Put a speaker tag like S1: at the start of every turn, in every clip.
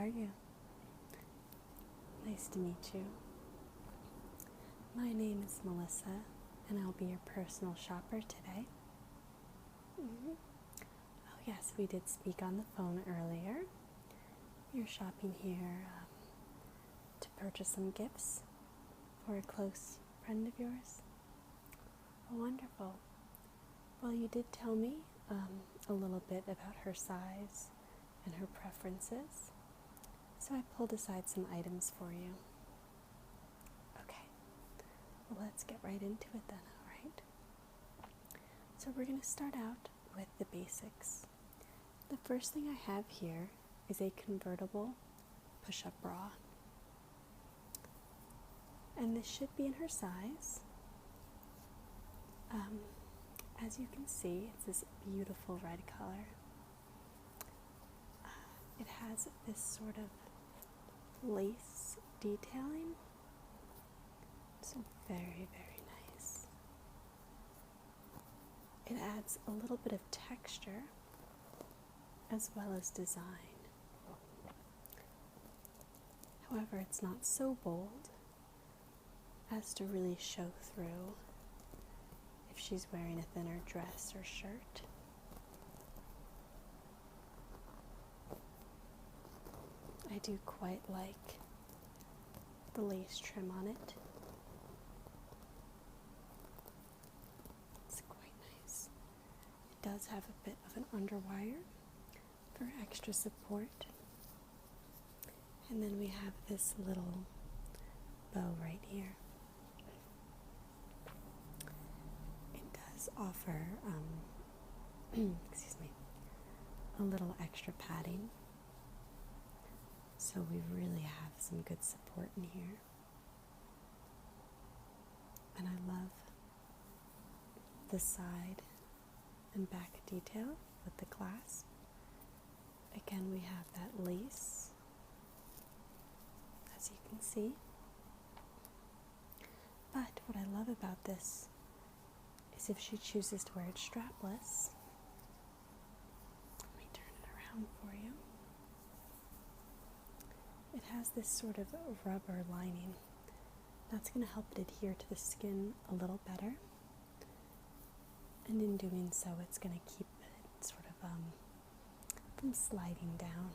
S1: are you? Nice to meet you. My name is Melissa, and I'll be your personal shopper today. Oh yes, we did speak on the phone earlier. You're shopping here to purchase some gifts for a close friend of yours. Oh, wonderful. Well, you did tell me a little bit about her size and her preferences, so I pulled aside some items for you. Okay, well, let's get right into it then, alright? So we're going to start out with the basics. The first thing I have here is a convertible push-up bra. And this should be in her size. As you can see, it's this beautiful red color. It has this sort of lace detailing. So very, very nice. It adds a little bit of texture as well as design. However, it's not so bold as to really show through if she's wearing a thinner dress or shirt. I do quite like the lace trim on it. It's quite nice. It does have a bit of an underwire for extra support. And then we have this little bow right here. Offer a little extra padding, so we really have some good support in here. And I love the side and back detail with the clasp. Again, we have that lace, as you can see. But what I love about this is if she chooses to wear it strapless. Let me turn it around for you. It has this sort of rubber lining. That's going to help it adhere to the skin a little better. And in doing so, it's going to keep it sort of from sliding down.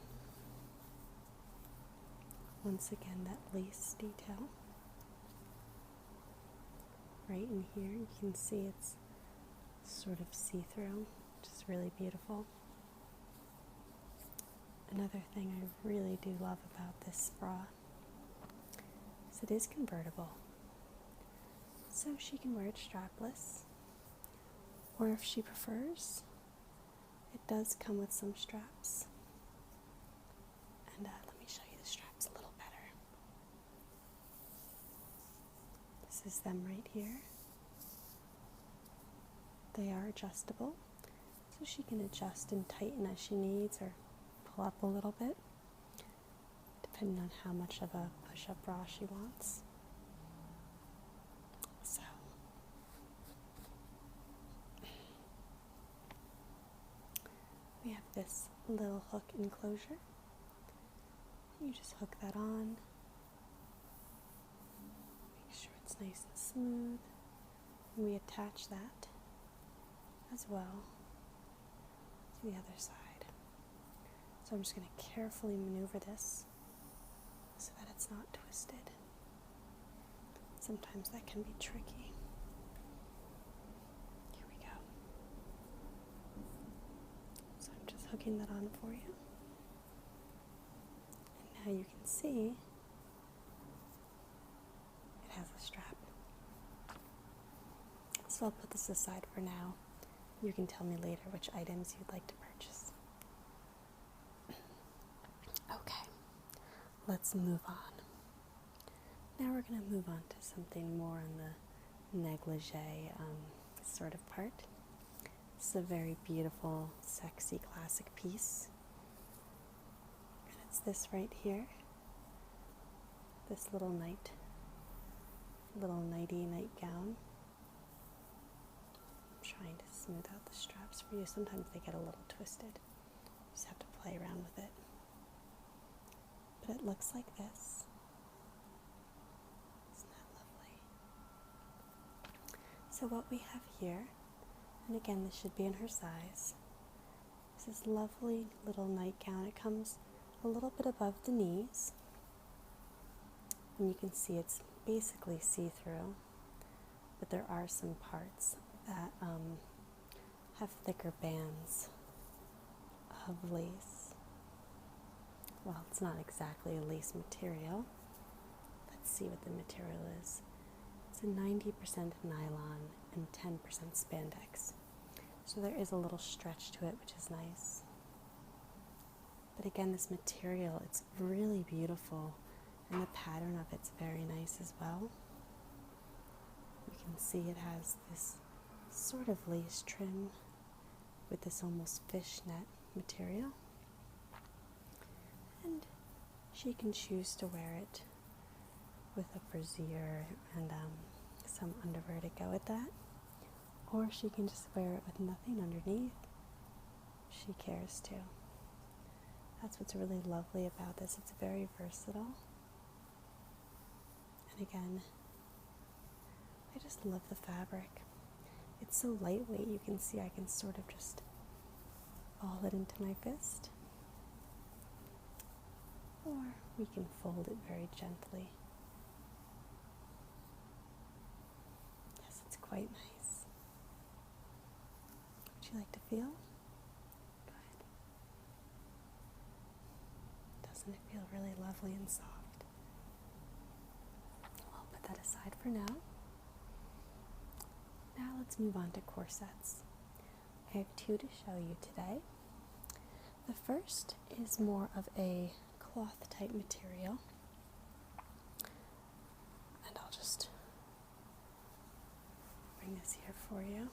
S1: Once again, that lace detail. Right in here, you can see it's sort of see-through, which is really beautiful. Another thing I really do love about this bra is it is convertible. So she can wear it strapless, or if she prefers, it does come with some straps. And let me show you the straps a little better. This is them right here. They are adjustable, so she can adjust and tighten as she needs or pull up a little bit, depending on how much of a push-up bra she wants. So, we have this little hook enclosure. You just hook that on. Make sure it's nice and smooth. And we attach that as well to the other side. So I'm just going to carefully maneuver this so that it's not twisted. Sometimes that can be tricky. Here we go. So I'm just hooking that on for you. And now you can see it has a strap. So I'll put this aside for now. You can tell me later which items you'd like to purchase. Okay, let's move on. Now we're going to move on to something more on the negligee sort of part. This is a very beautiful, sexy, classic piece. And it's this right here. This little nightie nightgown. Trying to smooth out the straps for you. Sometimes they get a little twisted. You just have to play around with it. looks like this. Isn't that lovely? So what we have here, and again this should be in her size, is this lovely little nightgown. It comes a little bit above the knees, and you can see it's basically see-through, but there are some parts that have thicker bands of lace. Well, it's not exactly a lace material. Let's see what the material is. It's a 90% nylon and 10% spandex. So there is a little stretch to it, which is nice. But again, this material, it's really beautiful, and the pattern of it's very nice as well. You can see it has this sort of lace trim with this almost fishnet material. And she can choose to wear it with a brassiere and some underwear to go with that. Or she can just wear it with nothing underneath. She cares to. That's what's really lovely about this. It's very versatile. And again, I just love the fabric. It's so lightweight, you can see I can sort of just ball it into my fist. Or we can fold it very gently. Yes, it's quite nice. Would you like to feel? Good. Doesn't it feel really lovely and soft? I'll put that aside for now. Now let's move on to corsets. I have two to show you today. The first is more of a cloth type material, and I'll just bring this here for you.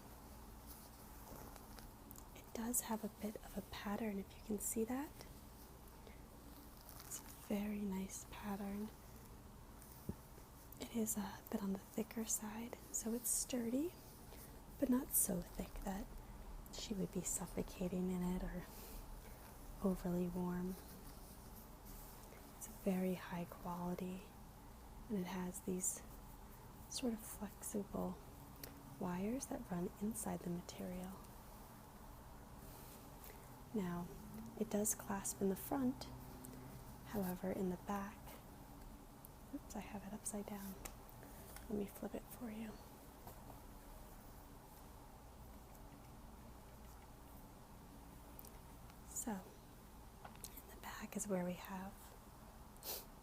S1: It does have a bit of a pattern, if you can see that. It's a very nice pattern. It is a bit on the thicker side, so it's sturdy, but not so thick that she would be suffocating in it or overly warm. It's very high quality, and it has these sort of flexible wires that run inside the material. Now, it does clasp in the front, however in the back, oops, I have it upside down. Let me flip it for you. So, in the back is where we have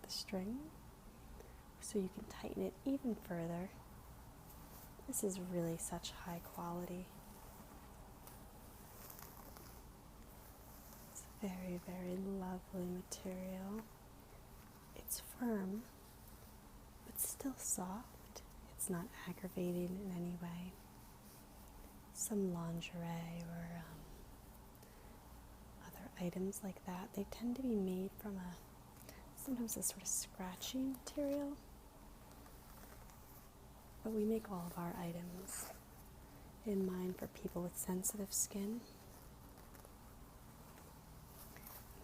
S1: the string, so you can tighten it even further. This is really such high quality. It's a very, very lovely material. It's firm, but still soft. It's not aggravating in any way. Some lingerie or items like that, they tend to be made from sometimes a sort of scratchy material, but we make all of our items in mind for people with sensitive skin.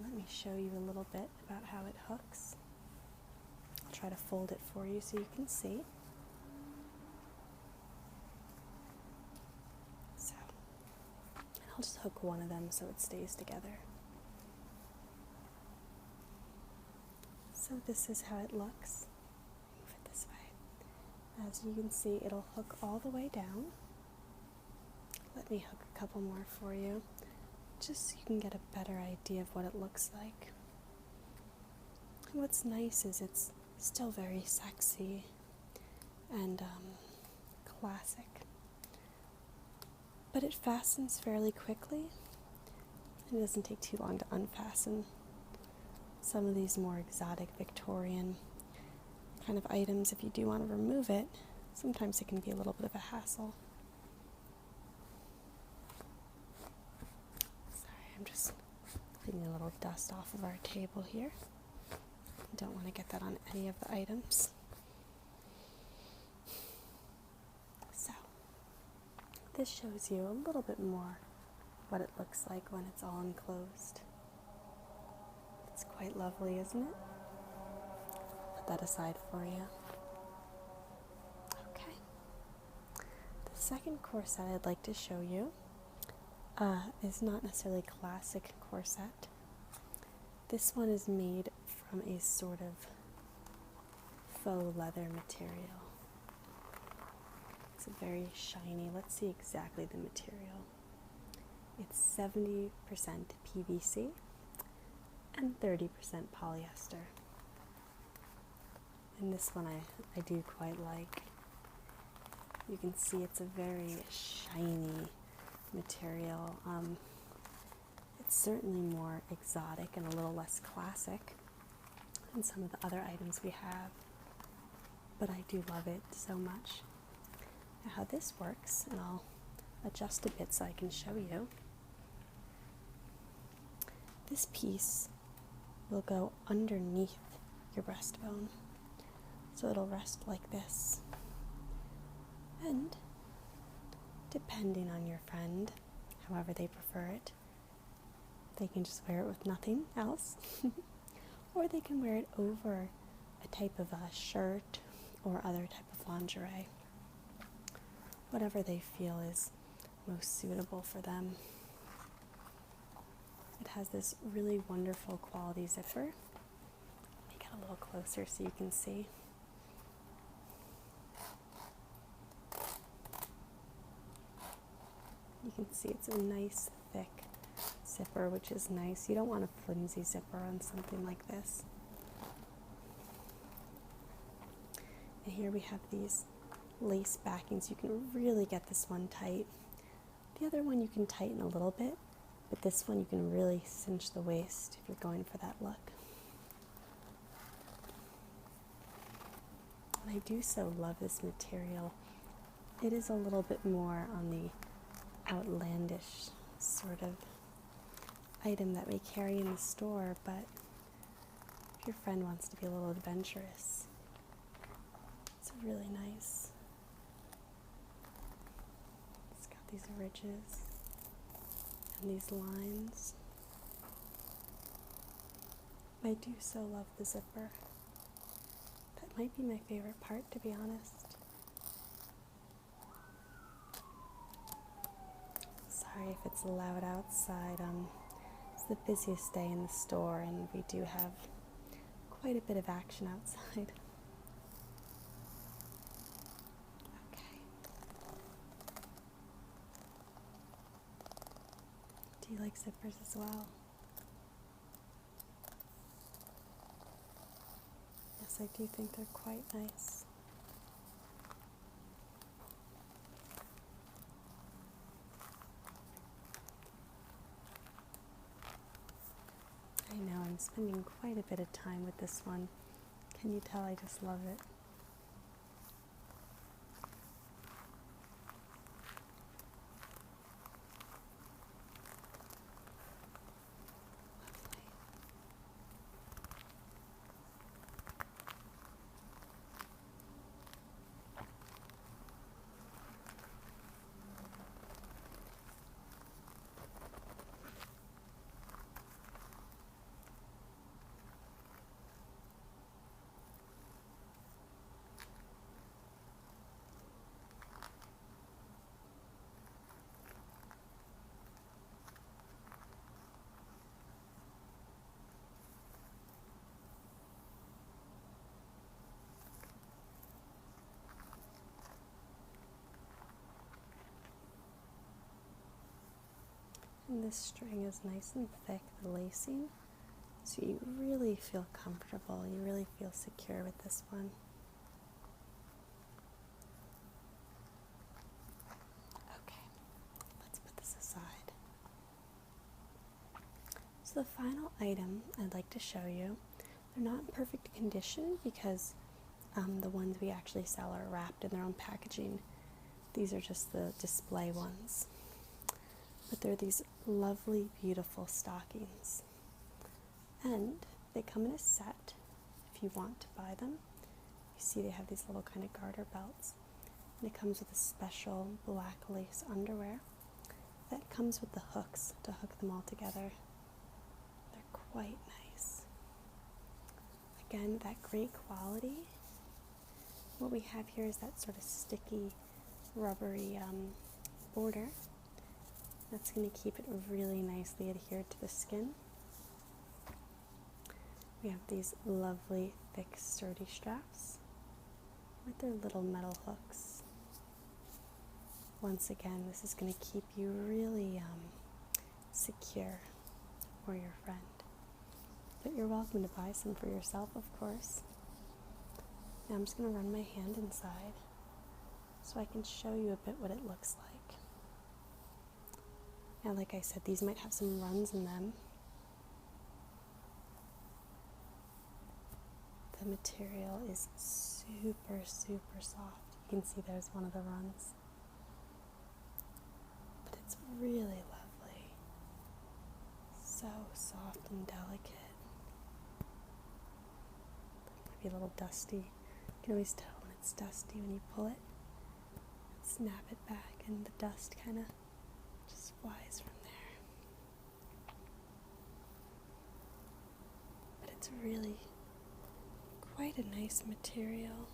S1: Let me show you a little bit about how it hooks. I'll try to fold it for you so you can see. So, and I'll just hook one of them so it stays together. So this is how it looks. Move it this way. As you can see, it'll hook all the way down. Let me hook a couple more for you, just so you can get a better idea of what it looks like. And what's nice is it's still very sexy and classic, but it fastens fairly quickly. It doesn't take too long to unfasten. Some of these more exotic Victorian kind of items, if you do want to remove it, sometimes it can be a little bit of a hassle. Sorry, I'm just cleaning a little dust off of our table here. Don't want to get that on any of the items. So, this shows you a little bit more what it looks like when it's all enclosed. It's quite lovely, isn't it? that aside for you. Okay. The second corset I'd like to show you is not necessarily a classic corset. This one is made from a sort of faux leather material. It's very shiny. Let's see exactly the material. It's 70% PVC and 30% polyester. And this one I do quite like. You can see it's a very shiny material. It's certainly more exotic and a little less classic than some of the other items we have, but I do love it so much. Now how this works, and I'll adjust a bit so I can show you. This piece will go underneath your breastbone, so it'll rest like this. And depending on your friend, however they prefer it, they can just wear it with nothing else, or they can wear it over a type of a shirt or other type of lingerie, whatever they feel is most suitable for them. It has this really wonderful quality zipper. Let me get a little closer so you can see. You can see it's a nice thick zipper, which is nice. You don't want a flimsy zipper on something like this. And here we have these lace backings. You can really get this one tight. The other one you can tighten a little bit, but this one you can really cinch the waist if you're going for that look. And I do so love this material. It is a little bit more on the outlandish sort of item that we carry in the store, but if your friend wants to be a little adventurous, it's really nice. It's got these ridges and these lines. I do so love the zipper. That might be my favorite part, to be honest. Sorry if it's loud outside. It's the busiest day in the store, and we do have quite a bit of action outside. Okay. Do you like zippers as well? Yes, I do think they're quite nice. I know, I'm spending quite a bit of time with this one. Can you tell I just love it? And this string is nice and thick, the lacing, so you really feel comfortable, you really feel secure with this one. Okay, let's put this aside. So the final item I'd like to show you, they're not in perfect condition because the ones we actually sell are wrapped in their own packaging. These are just the display ones. But they're these lovely, beautiful stockings. And they come in a set if you want to buy them. You see they have these little kind of garter belts. And it comes with a special black lace underwear that comes with the hooks to hook them all together. They're quite nice. again, that great quality. What we have here is that sort of sticky, rubbery border. That's going to keep it really nicely adhered to the skin. We have these lovely, thick, sturdy straps with their little metal hooks. Once again, this is going to keep you really secure for your friend. But you're welcome to buy some for yourself, of course. Now I'm just going to run my hand inside so I can show you a bit what it looks like. Now, like I said, these might have some runs in them. The material is super, super soft. You can see there's one of the runs. But it's really lovely. So soft and delicate. It might be a little dusty. You can always tell when it's dusty when you pull it. Snap it back and the dust kind of just flies from there. But it's really quite a nice material.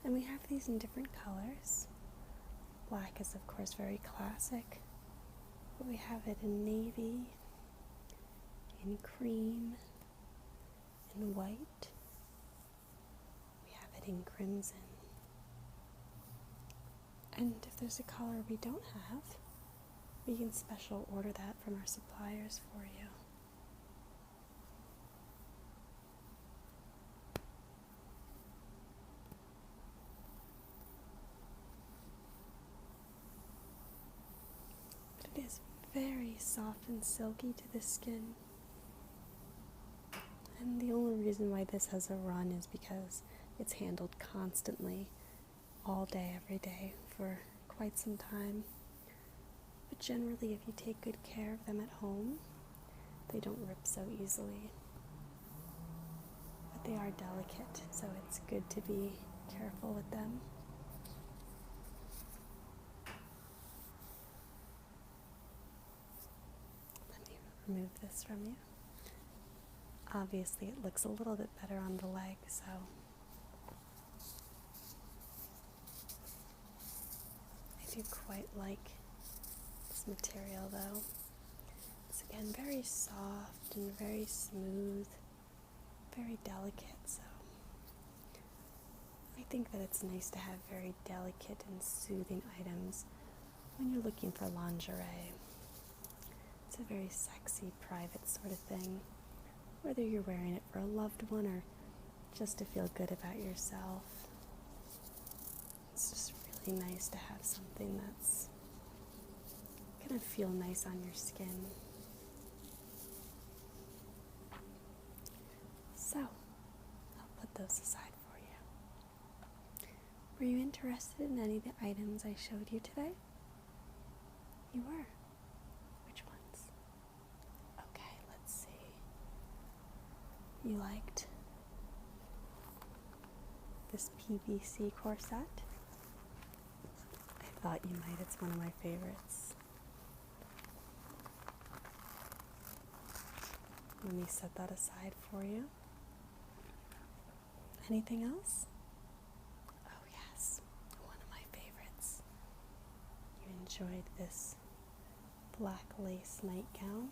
S1: And we have these in different colors. Black is of course very classic, but we have it in navy, in cream, in white. We have it in crimson. And if there's a color we don't have, we can special order that from our suppliers for you. But it is very soft and silky to the skin. And the only reason why this has a run is because it's handled constantly, all day, every day, for quite some time. But generally, if you take good care of them at home, they don't rip so easily. But they are delicate, so it's good to be careful with them. Let me remove this from you. Obviously, it looks a little bit better on the leg, so I do quite like this material, though. It's again very soft and very smooth, very delicate, so I think that it's nice to have very delicate and soothing items when you're looking for lingerie. It's a very sexy, private sort of thing, whether you're wearing it for a loved one or just to feel good about yourself. It's just really nice to have something that's gonna feel nice on your skin. So, I'll put those aside for you. Were you interested in any of the items I showed you today? You were? Which ones? Okay, let's see. You liked this PVC corset? I thought you might. It's one of my favorites. Let me set that aside for you. Anything else? Oh yes, one of my favorites. You enjoyed this black lace nightgown.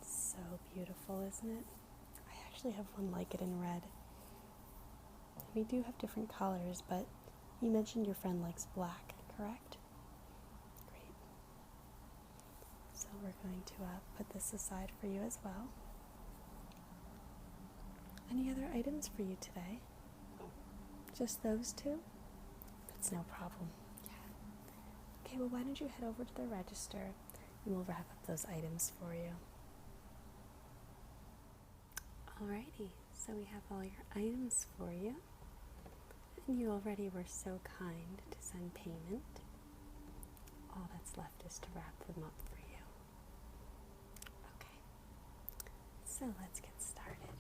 S1: It's so beautiful, isn't it? I actually have one like it in red. We do have different colors, but you mentioned your friend likes black, correct? Great. So we're going to put this aside for you as well. Any other items for you today? Just those two? That's no problem. Yeah. Okay, well, why don't you head over to the register and we'll wrap up those items for you. Alrighty, so we have all your items for you. And you already were so kind to send payment. All that's left is to wrap them up for you. Okay, so let's get started.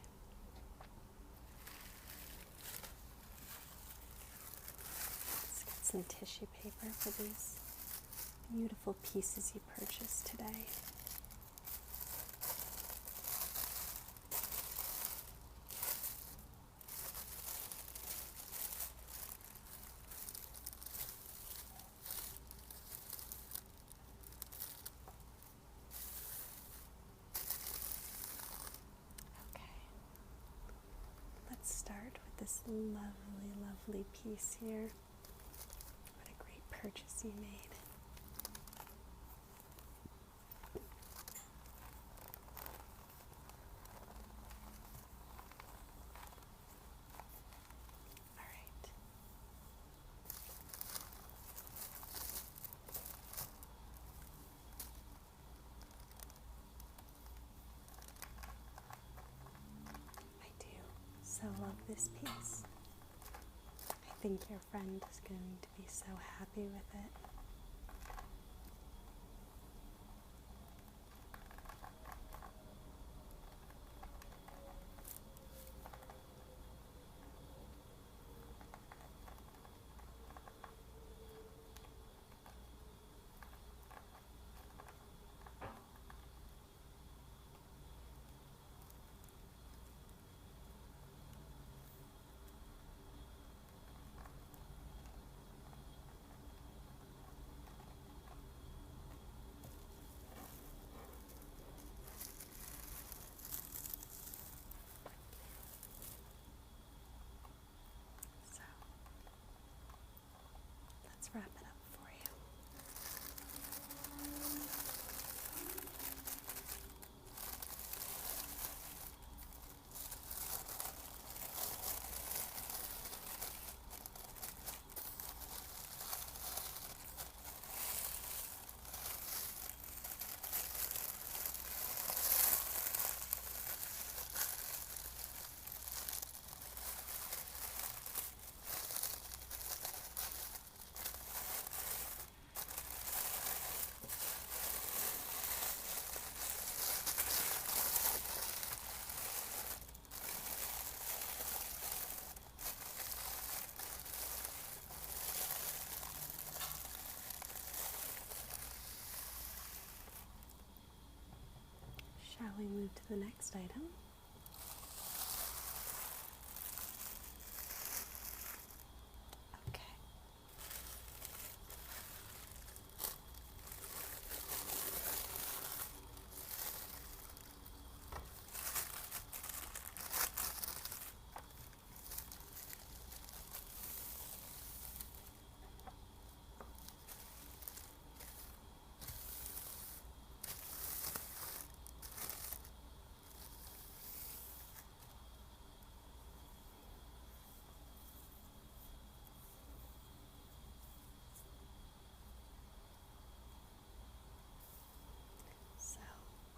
S1: Let's get some tissue paper for these beautiful pieces you purchased today. this lovely, lovely piece here. What a great purchase you made. So love this piece. I think your friend is going to be so happy with it. Let's wrap it up for you. Shall we move to the next item? Okay.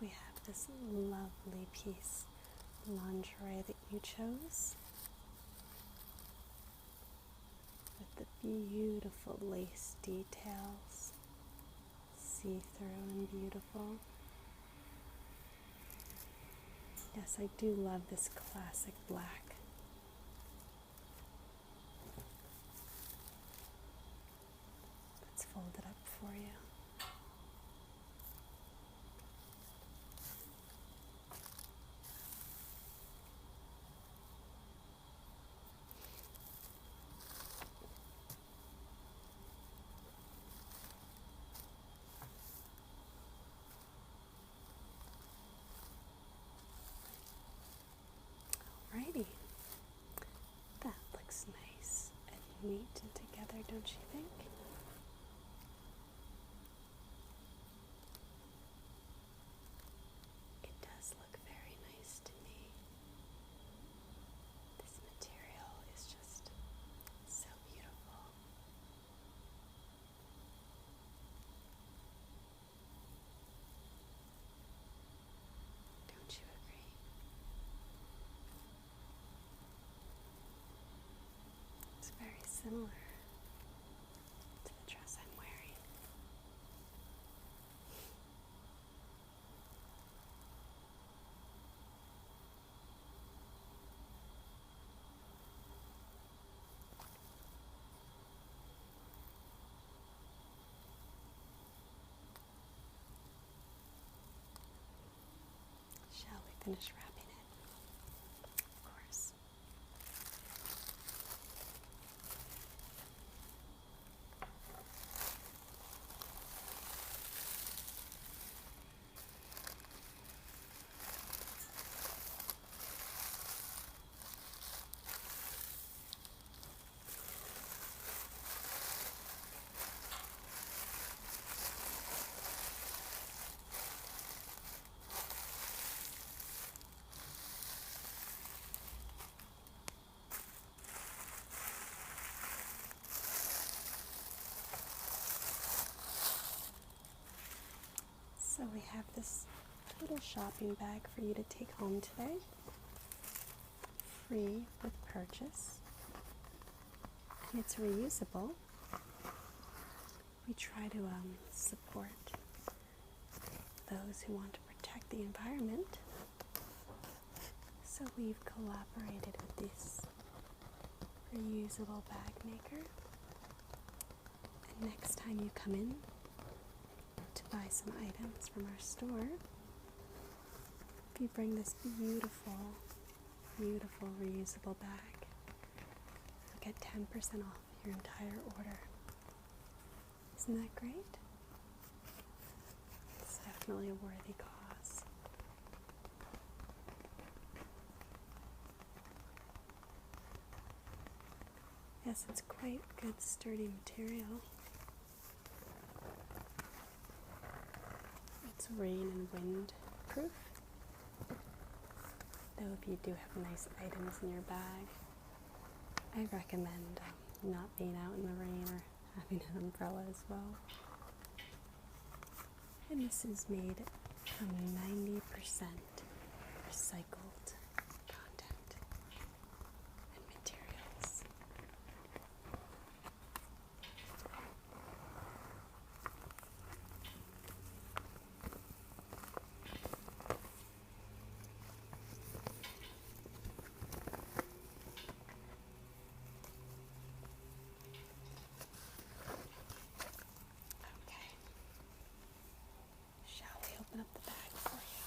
S1: We have this lovely piece of lingerie that you chose with the beautiful lace details, see-through and beautiful. Yes, I do love this classic black. Let's fold it up for you. Alrighty, that looks nice and neat and together, don't you think? It does look very nice to me. This material is just so beautiful. Don't you agree? It's very similar to the dress I'm wearing. Shall we finish wrapping it? Of course. So we have this little shopping bag for you to take home today, free with purchase. It's reusable. We try to support those who want to protect the environment. So we've collaborated with this reusable bag maker. And next time you come in to buy some items from our store, if you bring this beautiful, beautiful reusable bag, you'll get 10% off your entire order. Isn't that great? It's definitely a worthy cause. Yes, it's quite good sturdy material. It's rain and wind proof. Though if you do have nice items in your bag, I recommend not being out in the rain or having an umbrella as well. And this is made from 90% recycled content and materials. Open up the bag for you.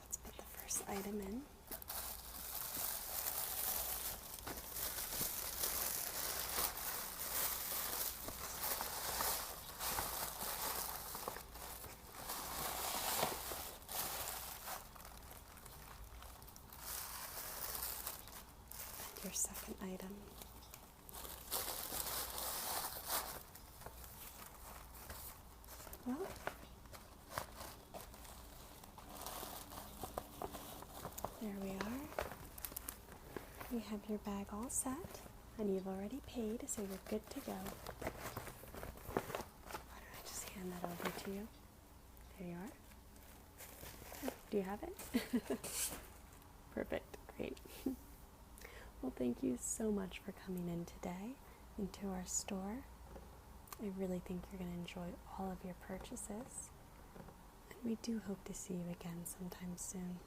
S1: Let's put the first item in. Your second item. Well, there we are. You have your bag all set, and you've already paid, so you're good to go. Why don't I just hand that over to you? There you are. Oh, do you have it? Perfect. Great. Well, thank you so much for coming in today into our store. I really think you're going to enjoy all of your purchases. And we do hope to see you again sometime soon.